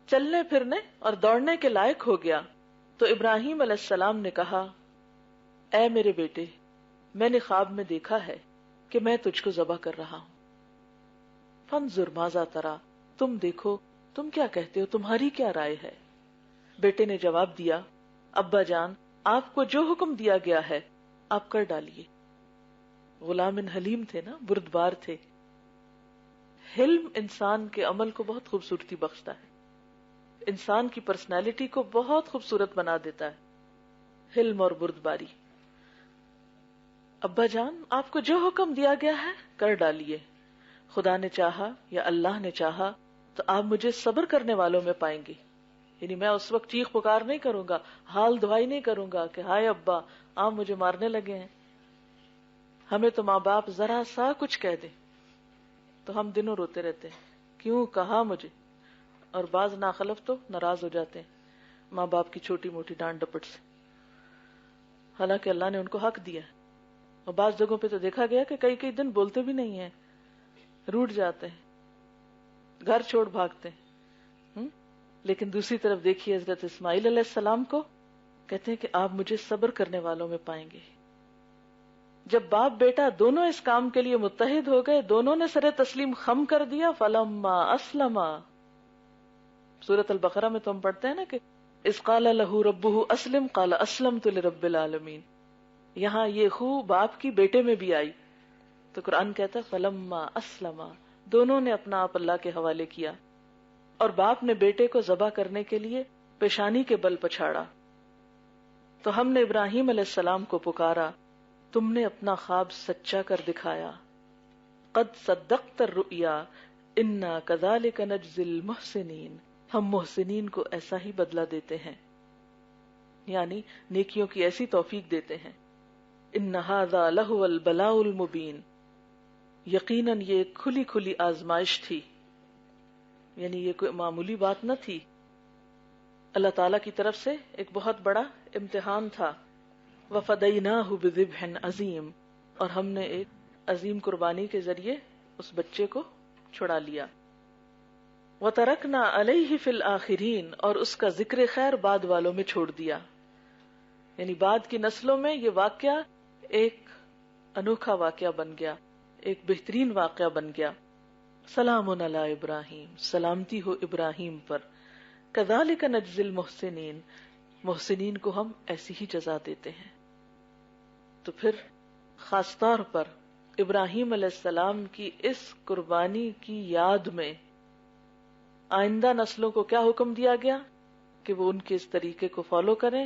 چلنے پھرنے اور دوڑنے کے لائق ہو گیا تو ابراہیم علیہ السلام نے کہا اے میرے بیٹے، میں نے خواب میں دیکھا ہے کہ میں تجھ کو ذبح کر رہا ہوں. فانظر ماذا ترى، تم دیکھو تم کیا کہتے ہو، تمہاری کیا رائے ہے. بیٹے نے جواب دیا ابا جان، آپ کو جو حکم دیا گیا ہے آپ کر ڈالیے. غلام حلیم تھے نا، بردبار تھے. حلم انسان کے عمل کو بہت خوبصورتی بخشتا ہے، انسان کی پرسنالٹی کو بہت خوبصورت بنا دیتا ہے. حلم اور بردباری. ابا جان آپ کو جو حکم دیا گیا ہے کر ڈالیے. خدا نے چاہا یا اللہ نے چاہا تو آپ مجھے صبر کرنے والوں میں پائیں گے. یعنی میں اس وقت چیخ پکار نہیں کروں گا، حال دعائی نہیں کروں گا کہ ہائے ابا آپ مجھے مارنے لگے ہیں. ہمیں تو ماں باپ ذرا سا کچھ کہہ دیں تو ہم دنوں روتے رہتے ہیں، کیوں کہا مجھے، اور بعض ناخلف تو ناراض ہو جاتے ہیں ماں باپ کی چھوٹی موٹی ڈانٹ ڈپٹ سے، حالانکہ اللہ نے ان کو حق دیا ہے. اور بعض جگہوں پہ تو دیکھا گیا کہ کئی کئی دن بولتے بھی نہیں ہیں، روٹ جاتے ہیں، گھر چھوڑ بھاگتے ہیں. لیکن دوسری طرف دیکھیے حضرت اسماعیل علیہ السلام کو کہتے ہیں کہ آپ مجھے صبر کرنے والوں میں پائیں گے. جب باپ بیٹا دونوں اس کام کے لیے متحد ہو گئے، دونوں نے سر تسلیم خم کر دیا، فلما اسلما. سورۃ البقرہ میں تو ہم پڑھتے ہیں نا کہ اذ قال له ربه اسلم قال اسلمت لرب العالمین. یہاں یہ خو باپ کی بیٹے میں بھی آئی تو قرآن کہتا ہے فلما اسلما، دونوں نے اپنا آپ اللہ کے حوالے کیا. اور باپ نے بیٹے کو ذبح کرنے کے لیے پیشانی کے بل پچھاڑا. تو ہم نے ابراہیم علیہ السلام کو پکارا، تم نے اپنا خواب سچا کر دکھایا. قد صدقت الرؤیا انا کذالک نجزی المحسنین، ہم محسنین کو ایسا ہی بدلہ دیتے ہیں، یعنی نیکیوں کی ایسی توفیق دیتے ہیں. ان ھذا لہو البلاء المبین، یقیناً یہ ایک کھلی کھلی آزمائش تھی، یعنی یہ کوئی معمولی بات نہ تھی، اللہ تعالی کی طرف سے ایک بہت بڑا امتحان تھا. وفدیناہ بذبح عظیم، اور ہم نے ایک عظیم قربانی کے ذریعے اس بچے کو چھڑا لیا. وترکنا علیہ فی الآخرین، اور اس کا ذکر خیر بعد والوں میں چھوڑ دیا، یعنی بعد کی نسلوں میں یہ واقعہ ایک انوکھا واقعہ بن گیا، ایک بہترین واقعہ بن گیا. سلام علی ابراہیم، سلامتی ہو ابراہیم پر. کذالک نجزی المحسنین، محسنین کو ہم ایسی ہی جزا دیتے ہیں. تو پھر خاص طور پر ابراہیم علیہ السلام کی اس قربانی کی یاد میں آئندہ نسلوں کو کیا حکم دیا گیا کہ وہ ان کے اس طریقے کو فالو کریں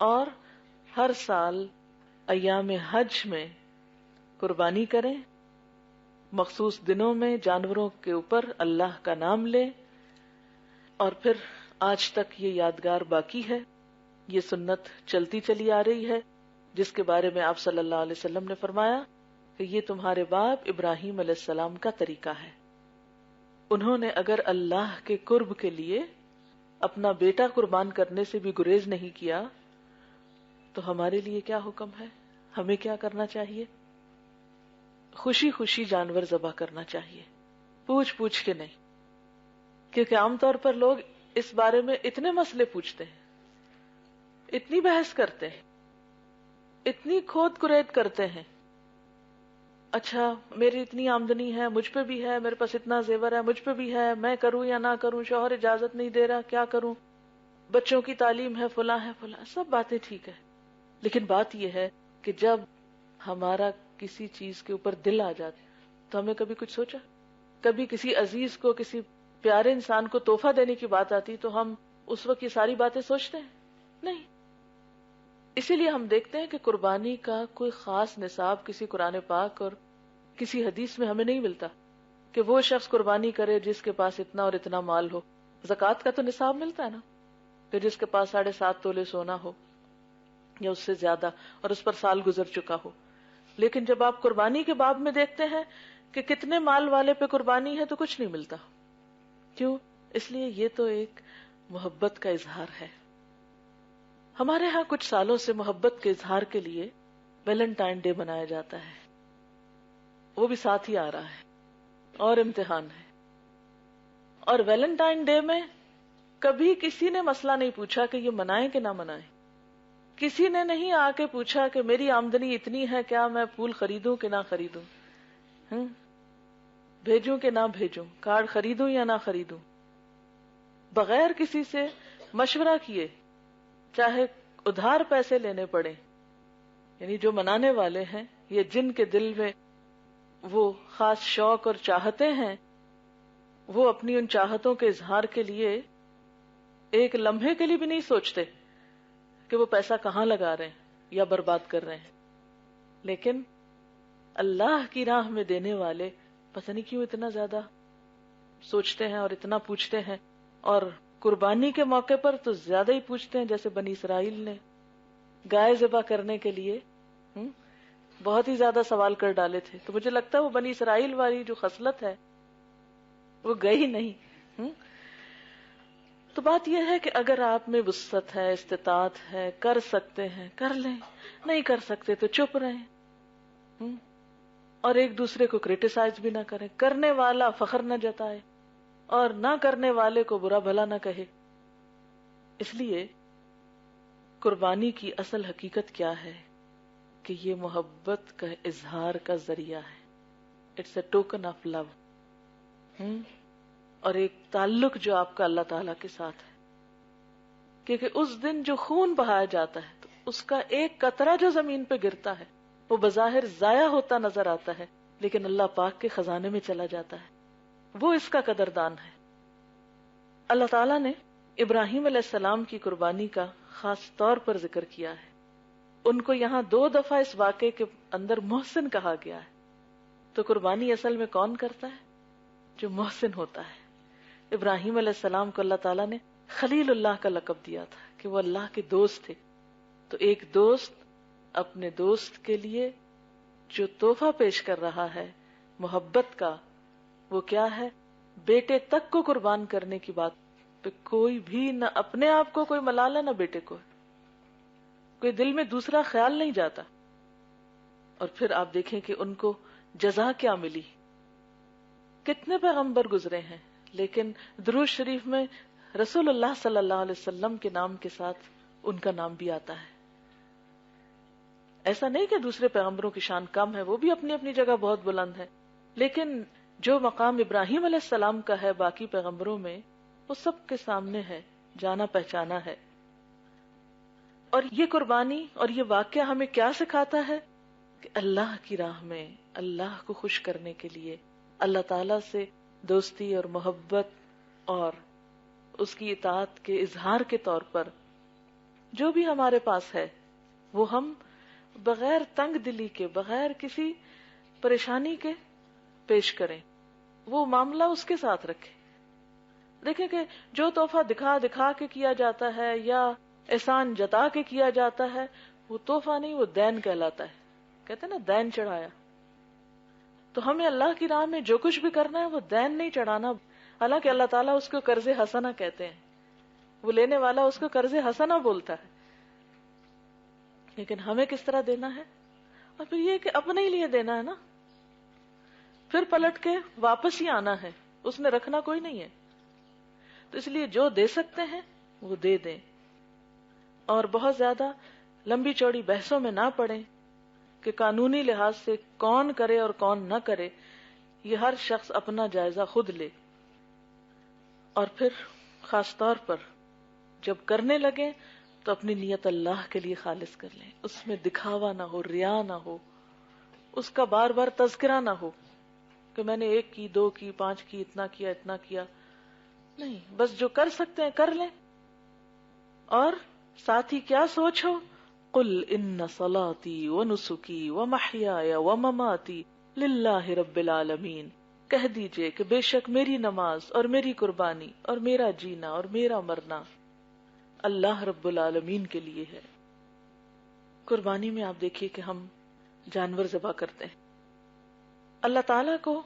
اور ہر سال ایام حج میں قربانی کریں، مخصوص دنوں میں جانوروں کے اوپر اللہ کا نام لیں. اور پھر آج تک یہ یادگار باقی ہے، یہ سنت چلتی چلی آ رہی ہے، جس کے بارے میں آپ صلی اللہ علیہ وسلم نے فرمایا کہ یہ تمہارے باپ ابراہیم علیہ السلام کا طریقہ ہے. انہوں نے اگر اللہ کے قرب کے لیے اپنا بیٹا قربان کرنے سے بھی گریز نہیں کیا تو ہمارے لیے کیا حکم ہے، ہمیں کیا کرنا چاہیے؟ خوشی خوشی جانور ذبح کرنا چاہیے، پوچھ پوچھ کے نہیں. کیونکہ عام طور پر لوگ اس بارے میں اتنے مسئلے پوچھتے ہیں، اتنی بحث کرتے ہیں، اتنی کھود کرید کرتے ہیں. اچھا میری اتنی آمدنی ہے، مجھ پہ بھی ہے، میرے پاس اتنا زیور ہے، مجھ پہ بھی ہے، میں کروں یا نہ کروں، شوہر اجازت نہیں دے رہا، کیا کروں، بچوں کی تعلیم ہے، فلاں ہے، فلاں. سب باتیں ٹھیک ہے، لیکن بات یہ ہے کہ جب ہمارا کسی چیز کے اوپر دل آ جاتا تو ہمیں کبھی کچھ سوچا؟ کبھی کسی عزیز کو، کسی پیارے انسان کو تحفہ دینے کی بات آتی تو ہم اس وقت یہ ساری باتیں سوچتے ہیں؟ نہیں. اسی لیے ہم دیکھتے ہیں کہ قربانی کا کوئی خاص نصاب کسی قرآن پاک اور کسی حدیث میں ہمیں نہیں ملتا کہ وہ شخص قربانی کرے جس کے پاس اتنا اور اتنا مال ہو. زکوٰۃ کا تو نصاب ملتا ہے نا کہ جس کے پاس 7.5 تولے سونا ہو یا اس سے زیادہ اور اس پر سال گزر چکا ہو. لیکن جب آپ قربانی کے باب میں دیکھتے ہیں کہ کتنے مال والے پہ قربانی ہے تو کچھ نہیں ملتا. کیوں؟ اس لیے یہ تو ایک محبت کا اظہار ہے. ہمارے ہاں کچھ سالوں سے محبت کے اظہار کے لیے ویلنٹائن ڈے منایا جاتا ہے، وہ بھی ساتھ ہی آ رہا ہے اور امتحان ہے. اور ویلنٹائن ڈے میں کبھی کسی نے مسئلہ نہیں پوچھا کہ یہ منائیں کہ نہ منائیں. کسی نے نہیں آ کے پوچھا کہ میری آمدنی اتنی ہے، کیا میں پھول خریدوں کہ نہ خریدوں، بھیجوں کہ نہ بھیجوں، کارڈ خریدوں یا نہ خریدوں. بغیر کسی سے مشورہ کیے، چاہے ادھار پیسے لینے پڑے. یعنی جو منانے والے ہیں، یہ جن کے دل میں وہ خاص شوق اور چاہتے ہیں، وہ اپنی ان چاہتوں کے اظہار کے لیے ایک لمحے کے لیے بھی نہیں سوچتے کہ وہ پیسہ کہاں لگا رہے ہیں یا برباد کر رہے ہیں. لیکن اللہ کی راہ میں دینے والے پتہ نہیں کیوں اتنا زیادہ سوچتے ہیں اور اتنا پوچھتے ہیں، اور قربانی کے موقع پر تو زیادہ ہی پوچھتے ہیں. جیسے بنی اسرائیل نے گائے ذبح کرنے کے لیے بہت ہی زیادہ سوال کر ڈالے تھے، تو مجھے لگتا ہے وہ بنی اسرائیل والی جو خصلت ہے وہ گئی نہیں. تو بات یہ ہے کہ اگر آپ میں وسعت ہے، استطاعت ہے، کر سکتے ہیں کر لیں، نہیں کر سکتے تو چپ رہیں، اور ایک دوسرے کو کرٹیسائز بھی نہ کریں، کرنے والا فخر نہ جتائے اور نہ کرنے والے کو برا بھلا نہ کہے۔ اس لیے قربانی کی اصل حقیقت کیا ہے کہ یہ محبت کا اظہار کا ذریعہ ہے، it's a token of love, اور ایک تعلق جو آپ کا اللہ تعالی کے ساتھ ہے، کیونکہ اس دن جو خون بہایا جاتا ہے تو اس کا ایک قطرہ جو زمین پہ گرتا ہے وہ بظاہر ضائع ہوتا نظر آتا ہے، لیکن اللہ پاک کے خزانے میں چلا جاتا ہے، وہ اس کا قدردان ہے۔ اللہ تعالیٰ نے ابراہیم علیہ السلام کی قربانی کا خاص طور پر ذکر کیا ہے، ان کو یہاں 2 دفعہ اس واقعے کے اندر محسن کہا گیا ہے۔ تو قربانی اصل میں کون کرتا ہے؟ جو محسن ہوتا ہے۔ ابراہیم علیہ السلام کو اللہ تعالیٰ نے خلیل اللہ کا لقب دیا تھا کہ وہ اللہ کے دوست تھے۔ تو ایک دوست اپنے دوست کے لیے جو تحفہ پیش کر رہا ہے محبت کا، وہ کیا ہے؟ بیٹے تک کو قربان کرنے کی بات پہ کوئی بھی نہ اپنے آپ کو کوئی ملال ہے نہ بیٹے کو، کوئی دل میں دوسرا خیال نہیں جاتا۔ اور پھر آپ دیکھیں کہ ان کو جزا کیا ملی۔ کتنے پیغمبر گزرے ہیں، لیکن درود شریف میں رسول اللہ صلی اللہ علیہ وسلم کے نام کے ساتھ ان کا نام بھی آتا ہے۔ ایسا نہیں کہ دوسرے پیغمبروں کی شان کم ہے، وہ بھی اپنی اپنی جگہ بہت بلند ہے، لیکن جو مقام ابراہیم علیہ السلام کا ہے باقی پیغمبروں میں، وہ سب کے سامنے ہے، جانا پہچانا ہے۔ اور یہ قربانی اور یہ واقعہ ہمیں کیا سکھاتا ہے کہ اللہ کی راہ میں اللہ کو خوش کرنے کے لیے اللہ تعالی سے دوستی اور محبت اور اس کی اطاعت کے اظہار کے طور پر جو بھی ہمارے پاس ہے وہ ہم بغیر تنگ دلی کے، بغیر کسی پریشانی کے پیش کریں، وہ معاملہ اس کے ساتھ رکھیں۔ دیکھیں کہ جو تحفہ دکھا دکھا کے کیا جاتا ہے یا احسان جتا کے کیا جاتا ہے، وہ تحفہ نہیں، وہ دین کہلاتا ہے۔ کہتے ہیں نا دین چڑھایا۔ تو ہمیں اللہ کی راہ میں جو کچھ بھی کرنا ہے وہ دین نہیں چڑھانا، حالانکہ اللہ تعالیٰ اس کو قرض حسنہ کہتے ہیں، وہ لینے والا اس کو قرض حسنہ بولتا ہے، لیکن ہمیں کس طرح دینا ہے؟ اور پھر یہ کہ اپنے ہی لیے دینا ہے نا، پھر پلٹ کے واپس ہی آنا ہے، اس نے رکھنا کوئی نہیں ہے۔ تو اس لیے جو دے سکتے ہیں وہ دے دیں، اور بہت زیادہ لمبی چوڑی بحثوں میں نہ پڑیں کہ قانونی لحاظ سے کون کرے اور کون نہ کرے، یہ ہر شخص اپنا جائزہ خود لے۔ اور پھر خاص طور پر جب کرنے لگے تو اپنی نیت اللہ کے لیے خالص کر لیں، اس میں دکھاوا نہ ہو، ریا نہ ہو، اس کا بار بار تذکرہ نہ ہو کہ میں نے 1 کی 2 کی 5 کی، اتنا کیا اتنا کیا، نہیں، بس جو کر سکتے ہیں کر لیں۔ اور ساتھ ہی کیا سوچو، قل ان صلاتي ونسكي ومحياي ومماتي لله رب العالمین، کہہ دیجئے کہ بے شک میری نماز اور میری قربانی اور میرا جینا اور میرا مرنا اللہ رب العالمین کے لیے ہے۔ قربانی میں آپ دیکھیے کہ ہم جانور ذبح کرتے ہیں، اللہ تعالیٰ کو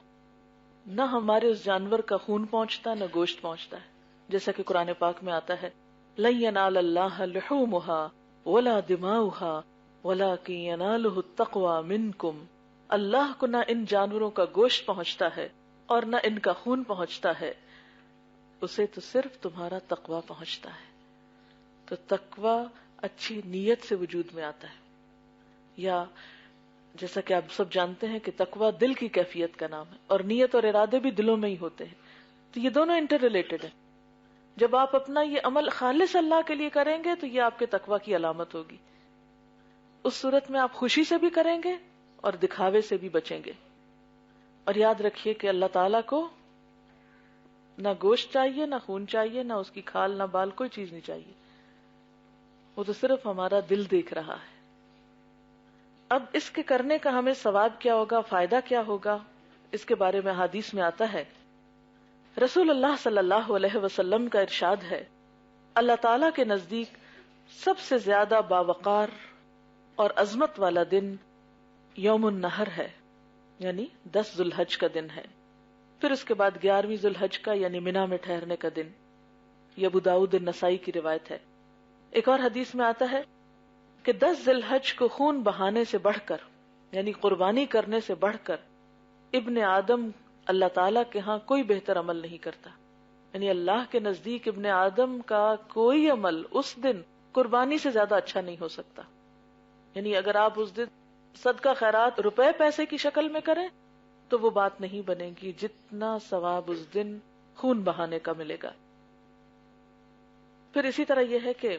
نہ ہمارے اس جانور کا خون پہنچتا نہ گوشت پہنچتا ہے، جیسا کہ قرآن پاک میں آتا ہے لن ينال الله لحومها ولا دماؤها ولكن يناله التقوى منكم، اللہ کو نہ ان جانوروں کا گوشت پہنچتا ہے اور نہ ان کا خون پہنچتا ہے، اسے تو صرف تمہارا تقوی پہنچتا ہے۔ تو تقوی اچھی نیت سے وجود میں آتا ہے، یا جیسا کہ آپ سب جانتے ہیں کہ تقوی دل کی کیفیت کا نام ہے، اور نیت اور ارادے بھی دلوں میں ہی ہوتے ہیں، تو یہ دونوں انٹر ریلیٹڈ ہیں۔ جب آپ اپنا یہ عمل خالص اللہ کے لیے کریں گے تو یہ آپ کے تقوی کی علامت ہوگی، اس صورت میں آپ خوشی سے بھی کریں گے اور دکھاوے سے بھی بچیں گے۔ اور یاد رکھیے کہ اللہ تعالیٰ کو نہ گوشت چاہیے، نہ خون چاہیے، نہ اس کی کھال، نہ بال، کوئی چیز نہیں چاہیے، وہ تو صرف ہمارا دل دیکھ رہا ہے۔ اب اس کے کرنے کا ہمیں ثواب کیا ہوگا، فائدہ کیا ہوگا، اس کے بارے میں حدیث میں آتا ہے، رسول اللہ صلی اللہ علیہ وسلم کا ارشاد ہے، اللہ تعالیٰ کے نزدیک سب سے زیادہ باوقار اور عظمت والا دن یوم النحر ہے، یعنی 10 ذو الحج کا دن ہے، پھر اس کے بعد 11ویں ذو الحج کا یعنی منا میں ٹھہرنے کا دن، یہ ابو داؤد النسائی کی روایت ہے. ایک اور حدیث میں آتا ہے کہ 10 ذی الحج کو خون بہانے سے بڑھ کر، یعنی قربانی کرنے سے بڑھ کر، ابن آدم اللہ تعالیٰ کے ہاں کوئی بہتر عمل نہیں کرتا. یعنی اللہ کے نزدیک ابن آدم کا کوئی عمل اس دن قربانی سے زیادہ اچھا نہیں ہو سکتا. یعنی اگر آپ اس دن صدقہ خیرات روپے پیسے کی شکل میں کریں تو وہ بات نہیں بنے گی جتنا ثواب اس دن خون بہانے کا ملے گا. پھر اسی طرح یہ ہے کہ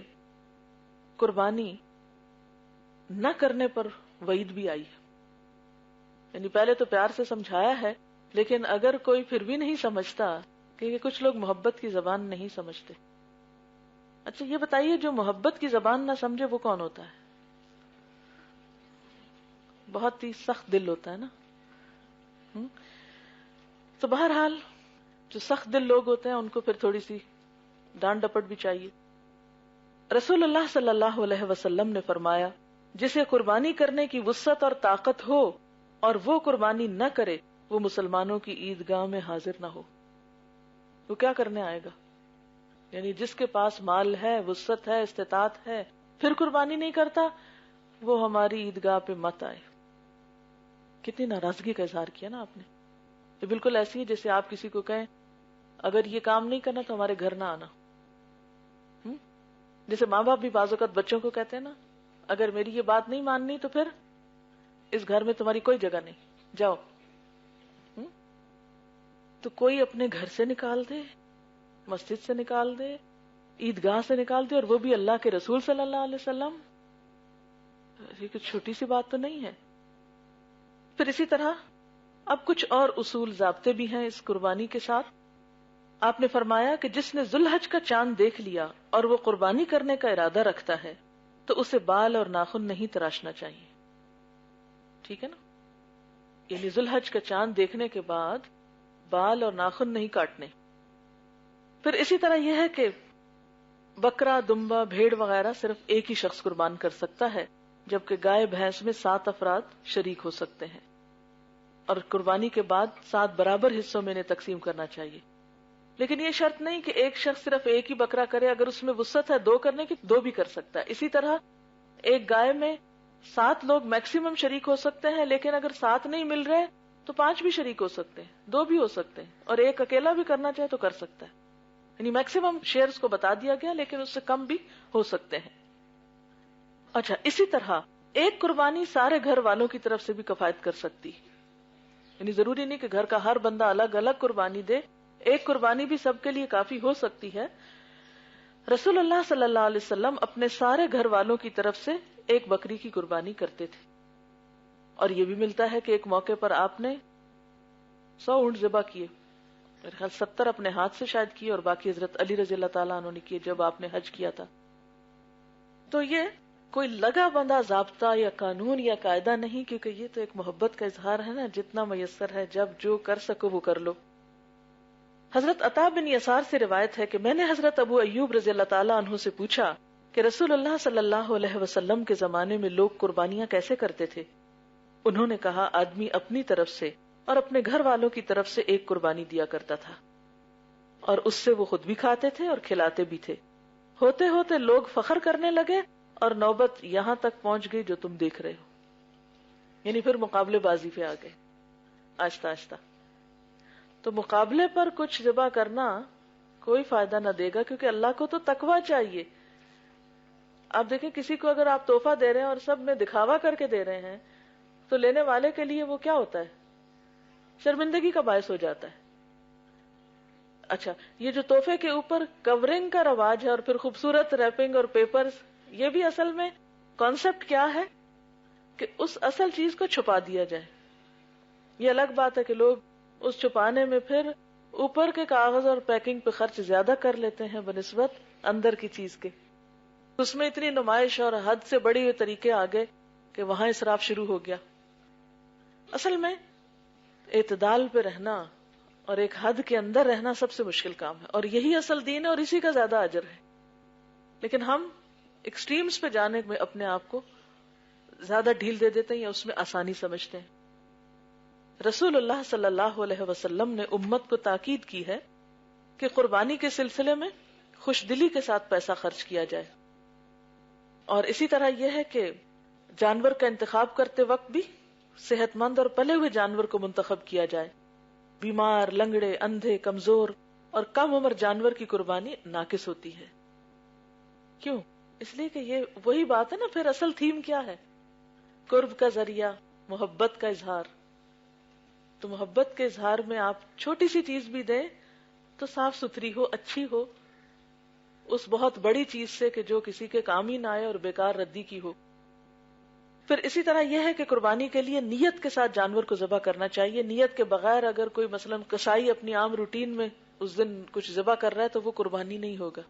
قربانی نہ کرنے پر وعید بھی آئی ہے. یعنی پہلے تو پیار سے سمجھایا ہے، لیکن اگر کوئی پھر بھی نہیں سمجھتا، کیونکہ کچھ لوگ محبت کی زبان نہیں سمجھتے. اچھا یہ بتائیے جو محبت کی زبان نہ سمجھے وہ کون ہوتا ہے؟ بہت ہی سخت دل ہوتا ہے نا. تو بہرحال جو سخت دل لوگ ہوتے ہیں ان کو پھر تھوڑی سی ڈانٹ ڈپٹ بھی چاہیے. رسول اللہ صلی اللہ علیہ وسلم نے فرمایا جسے قربانی کرنے کی وسعت اور طاقت ہو اور وہ قربانی نہ کرے وہ مسلمانوں کی عیدگاہ میں حاضر نہ ہو. وہ کیا کرنے آئے گا؟ یعنی جس کے پاس مال ہے، وسعت ہے، استطاعت ہے، پھر قربانی نہیں کرتا، وہ ہماری عیدگاہ پہ مت آئے. کتنی ناراضگی کا اظہار کیا نا آپ نے. یہ بالکل ایسی ہے جیسے آپ کسی کو کہیں اگر یہ کام نہیں کرنا تو ہمارے گھر نہ آنا. جیسے ماں باپ بھی بعض اوقات بچوں کو کہتے ہیں نا، اگر میری یہ بات نہیں ماننی تو پھر اس گھر میں تمہاری کوئی جگہ نہیں، جاؤ. تو کوئی اپنے گھر سے نکال دے، مسجد سے نکال دے، عیدگاہ سے نکال دے، اور وہ بھی اللہ کے رسول صلی اللہ علیہ وسلم. یہ کوئی چھوٹی سی بات تو نہیں ہے. پھر اسی طرح اب کچھ اور اصول ضابطے بھی ہیں اس قربانی کے ساتھ. آپ نے فرمایا کہ جس نے ذو الحج کا چاند دیکھ لیا اور وہ قربانی کرنے کا ارادہ رکھتا ہے تو اسے بال اور ناخن نہیں تراشنا چاہیے. ٹھیک ہے نا؟ یعنی ذو الحج کا چاند دیکھنے کے بعد بال اور ناخن نہیں کاٹنے. پھر اسی طرح یہ ہے کہ بکرا، دمبا، بھیڑ وغیرہ صرف ایک ہی شخص قربان کر سکتا ہے، جبکہ گائے بھینس میں 7 افراد شریک ہو سکتے ہیں، اور قربانی کے بعد 7 برابر حصوں میں انہیں تقسیم کرنا چاہیے. لیکن یہ شرط نہیں کہ ایک شخص صرف ایک ہی بکرا کرے. اگر اس میں وسعت ہے 2 کرنے کی 2 بھی کر سکتا ہے. اسی طرح ایک گائے میں 7 لوگ میکسیمم شریک ہو سکتے ہیں، لیکن اگر 7 نہیں مل رہے تو 5 بھی شریک ہو سکتے ہیں، 2 بھی ہو سکتے ہیں، اور ایک اکیلا بھی کرنا چاہے تو کر سکتا ہے. یعنی میکسیمم شیئرز کو بتا دیا گیا، لیکن اس سے کم بھی ہو سکتے ہیں. اچھا اسی طرح ایک قربانی سارے گھر والوں کی طرف سے بھی کفایت کر سکتی. یعنی ضروری نہیں کہ گھر کا ہر بندہ الگ الگ قربانی دے، ایک قربانی بھی سب کے لیے کافی ہو سکتی ہے. رسول اللہ صلی اللہ علیہ وسلم اپنے سارے گھر والوں کی طرف سے ایک بکری کی قربانی کرتے تھے. اور یہ بھی ملتا ہے کہ ایک موقع پر آپ نے 100 اونٹ ذبح کیے، میرے خیال 70 اپنے ہاتھ سے شاید کیے اور باقی حضرت علی رضی اللہ تعالیٰ عنہ نے کیے جب آپ نے حج کیا تھا. تو یہ کوئی لگا بندہ ضابطہ یا قانون یا قاعدہ نہیں، کیونکہ یہ تو ایک محبت کا اظہار ہے نا. جتنا میسر ہے، جب جو کر سکو وہ کر لو. حضرت عطا بن یسار سے روایت ہے کہ میں نے حضرت ابو ایوب رضی اللہ تعالیٰ عنہ سے پوچھا کہ رسول اللہ صلی اللہ علیہ وسلم کے زمانے میں لوگ قربانیاں کیسے کرتے تھے؟ انہوں نے کہا آدمی اپنی طرف سے اور اپنے گھر والوں کی طرف سے ایک قربانی دیا کرتا تھا، اور اس سے وہ خود بھی کھاتے تھے اور کھلاتے بھی تھے. ہوتے ہوتے لوگ فخر کرنے لگے اور نوبت یہاں تک پہنچ گئی جو تم دیکھ رہے ہو. یعنی پھر مقابلے بازی پہ آ گئے آہستہ آہستہ. تو مقابلے پر کچھ ذبح کرنا کوئی فائدہ نہ دے گا، کیونکہ اللہ کو تو تقویٰ چاہیے. آپ دیکھیں کسی کو اگر آپ تحفہ دے رہے ہیں اور سب میں دکھاوا کر کے دے رہے ہیں تو لینے والے کے لیے وہ کیا ہوتا ہے؟ شرمندگی کا باعث ہو جاتا ہے. اچھا یہ جو تحفے کے اوپر کورنگ کا رواج ہے اور پھر خوبصورت ریپنگ اور پیپرز، یہ بھی اصل میں کانسیپٹ کیا ہے کہ اس اصل چیز کو چھپا دیا جائے. یہ الگ بات ہے کہ لوگ اس چھپانے میں پھر اوپر کے کاغذ اور پیکنگ پہ خرچ زیادہ کر لیتے ہیں بنسبت اندر کی چیز کے. اس میں اتنی نمائش اور حد سے بڑے ہوئے طریقے آ گئے کہ وہاں اسراف شروع ہو گیا. اصل میں اعتدال پہ رہنا اور ایک حد کے اندر رہنا سب سے مشکل کام ہے، اور یہی اصل دین ہے اور اسی کا زیادہ اجر ہے. لیکن ہم ایکسٹریمز پہ جانے میں اپنے آپ کو زیادہ ڈھیل دے دیتے ہیں یا اس میں آسانی سمجھتے ہیں. رسول اللہ صلی اللہ علیہ وسلم نے امت کو تاکید کی ہے کہ قربانی کے سلسلے میں خوش دلی کے ساتھ پیسہ خرچ کیا جائے. اور اسی طرح یہ ہے کہ جانور کا انتخاب کرتے وقت بھی صحت مند اور پلے ہوئے جانور کو منتخب کیا جائے. بیمار، لنگڑے، اندھے، کمزور اور کم عمر جانور کی قربانی ناقص ہوتی ہے. کیوں؟ اس لیے کہ یہ وہی بات ہے نا. پھر اصل تھیم کیا ہے؟ قرب کا ذریعہ، محبت کا اظہار. تو محبت کے اظہار میں آپ چھوٹی سی چیز بھی دیں تو صاف ستھری ہو، اچھی ہو، اس بہت بڑی چیز سے کہ جو کسی کے کام ہی نہ آئے اور بیکار ردی کی ہو. پھر اسی طرح یہ ہے کہ قربانی کے لیے نیت کے ساتھ جانور کو ذبح کرنا چاہیے. نیت کے بغیر اگر کوئی مثلا کسائی اپنی عام روٹین میں اس دن کچھ ذبح کر رہا ہے تو وہ قربانی نہیں ہوگا.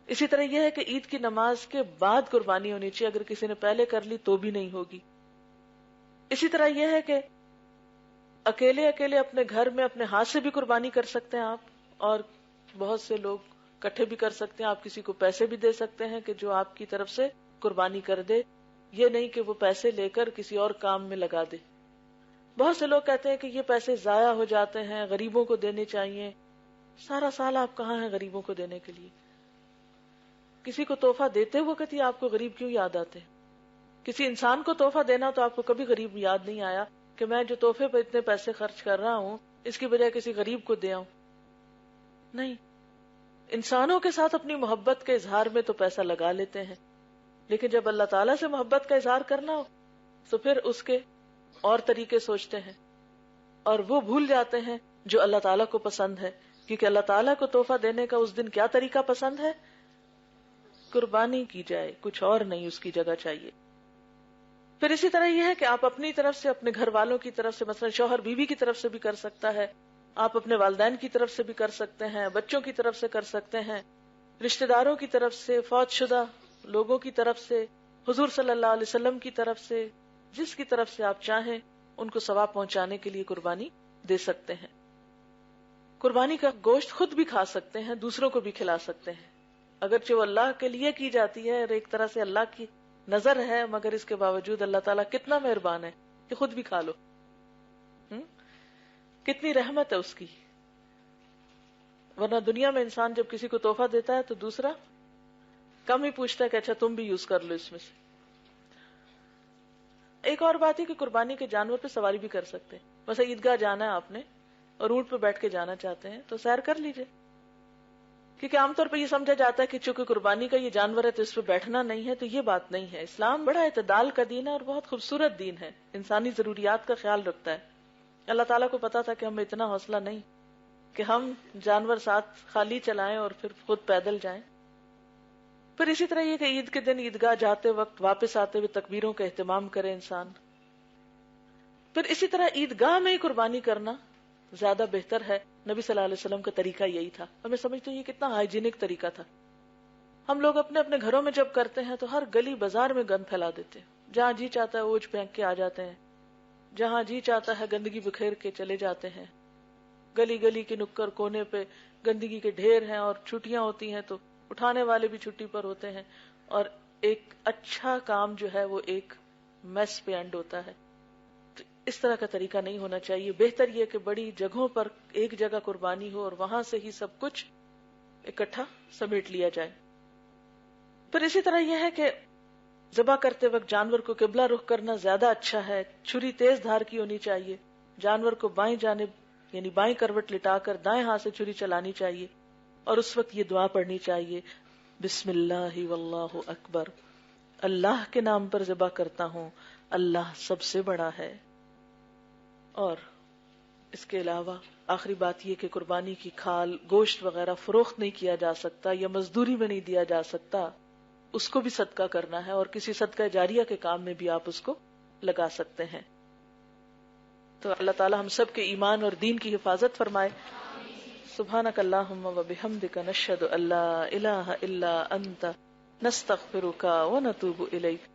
اسی طرح یہ ہے کہ عید کی نماز کے بعد قربانی ہونی چاہیے. اگر کسی نے پہلے کر لی تو بھی نہیں ہوگی. اسی طرح یہ ہے کہ اکیلے اپنے گھر میں اپنے ہاتھ سے بھی قربانی کر سکتے ہیں آپ, اور بہت سے لوگ اکٹھے بھی کر سکتے ہیں. آپ کسی کو پیسے بھی دے سکتے ہیں کہ جو آپ کی طرف سے قربانی کر دے. یہ نہیں کہ وہ پیسے لے کر کسی اور کام میں لگا دے. بہت سے لوگ کہتے ہیں کہ یہ پیسے ضائع ہو جاتے ہیں, غریبوں کو دینے چاہیے. سارا سال آپ کہاں ہیں غریبوں کو دینے کے لیے؟ کسی کو تحفہ دیتے وقت ہی آپ کو غریب کیوں یاد آتے؟ کسی انسان کو تحفہ دینا تو آپ کو کبھی غریب یاد نہیں آیا کہ میں جو تحفے پہ اتنے پیسے خرچ کر رہا ہوں اس کی بجائے کسی غریب کو دے آؤں. نہیں, انسانوں کے ساتھ اپنی محبت کے اظہار میں تو پیسہ لگا لیتے ہیں, لیکن جب اللہ تعالیٰ سے محبت کا اظہار کرنا ہو تو پھر اس کے اور طریقے سوچتے ہیں, اور وہ بھول جاتے ہیں جو اللہ تعالیٰ کو پسند ہے. کیونکہ اللہ تعالیٰ کو تحفہ دینے کا اس دن کیا طریقہ پسند ہے؟ قربانی کی جائے, کچھ اور نہیں اس کی جگہ چاہیے. پھر اسی طرح یہ ہے کہ آپ اپنی طرف سے, اپنے گھر والوں کی طرف سے, مثلا شوہر بیوی کی طرف سے بھی کر سکتا ہے, آپ اپنے والدین کی طرف سے بھی کر سکتے ہیں, بچوں کی طرف سے کر سکتے ہیں, رشتہ داروں کی طرف سے, فوت شدہ لوگوں کی طرف سے, حضور صلی اللہ علیہ وسلم کی طرف سے, جس کی طرف سے آپ چاہیں ان کو ثواب پہنچانے کے لیے قربانی دے سکتے ہیں. قربانی کا گوشت خود بھی کھا سکتے ہیں, دوسروں کو بھی کھلا سکتے ہیں. اگرچہ وہ اللہ کے لیے کی جاتی ہے اور ایک طرح سے اللہ کی نظر ہے, مگر اس کے باوجود اللہ تعالیٰ کتنا مہربان ہے کہ خود بھی کھا لو. کتنی رحمت ہے اس کی. ورنہ دنیا میں انسان جب کسی کو تحفہ دیتا ہے تو دوسرا کم ہی پوچھتا ہے کہ اچھا تم بھی یوز کر لو اس میں سے. ایک اور بات ہے کہ قربانی کے جانور پہ سواری بھی کر سکتے ہیں. ویسے عیدگاہ جانا ہے آپ نے اور اونٹ پہ بیٹھ کے جانا چاہتے ہیں تو سیر کر لیجئے, کیونکہ عام طور پہ یہ سمجھا جاتا ہے کہ چونکہ قربانی کا یہ جانور ہے تو اس پہ بیٹھنا نہیں ہے. تو یہ بات نہیں ہے. اسلام بڑا اعتدال کا دین ہے اور بہت خوبصورت دین ہے, انسانی ضروریات کا خیال رکھتا ہے. اللہ تعالیٰ کو پتا تھا کہ ہمیں اتنا حوصلہ نہیں کہ ہم جانور ساتھ خالی چلائیں اور پھر خود پیدل جائیں. پھر اسی طرح یہ کہ عید کے دن عیدگاہ جاتے وقت واپس آتے ہوئے تکبیروں کا اہتمام کرے انسان. پھر اسی طرح عیدگاہ میں ہی قربانی کرنا زیادہ بہتر ہے. نبی صلی اللہ علیہ وسلم کا طریقہ یہی تھا, اور میں سمجھتی ہوں یہ کتنا ہائیجینک طریقہ تھا. ہم لوگ اپنے اپنے گھروں میں جب کرتے ہیں تو ہر گلی بازار میں گند پھیلا دیتے ہیں, جہاں جی چاہتا ہے اوجھ پھینک کے آ جاتے ہیں, جہاں جی چاہتا ہے گندگی بکھیر کے چلے جاتے ہیں. گلی گلی کے نکر کونے پہ گندگی کے ڈھیر ہیں, اور چھٹیاں ہوتی ہیں تو اٹھانے والے بھی چھٹی پر ہوتے ہیں, اور ایک اچھا کام جو ہے وہ ایک میس پہ اینڈ ہوتا ہے. تو اس طرح کا طریقہ نہیں ہونا چاہیے. بہتر یہ کہ بڑی جگہوں پر ایک جگہ قربانی ہو اور وہاں سے ہی سب کچھ اکٹھا سمیٹ لیا جائے. پھر اسی طرح یہ ہے کہ ذبح کرتے وقت جانور کو قبلہ رخ کرنا زیادہ اچھا ہے. چھری تیز دھار کی ہونی چاہیے. جانور کو بائیں جانب یعنی بائیں کروٹ لٹا کر دائیں ہاتھ سے چھری چلانی چاہیے, اور اس وقت یہ دعا پڑھنی چاہیے, بسم اللہ واللہ اکبر, اللہ کے نام پر ذبح کرتا ہوں, اللہ سب سے بڑا ہے. اور اس کے علاوہ آخری بات یہ کہ قربانی کی کھال, گوشت وغیرہ فروخت نہیں کیا جا سکتا یا مزدوری میں نہیں دیا جا سکتا, اس کو بھی صدقہ کرنا ہے, اور کسی صدقہ جاریہ کے کام میں بھی آپ اس کو لگا سکتے ہیں. تو اللہ تعالی ہم سب کے ایمان اور دین کی حفاظت فرمائے. سبحانک اللہم و بحمدک نشہد ان لا الہ الا انت نستغفرک و نتوب الیک.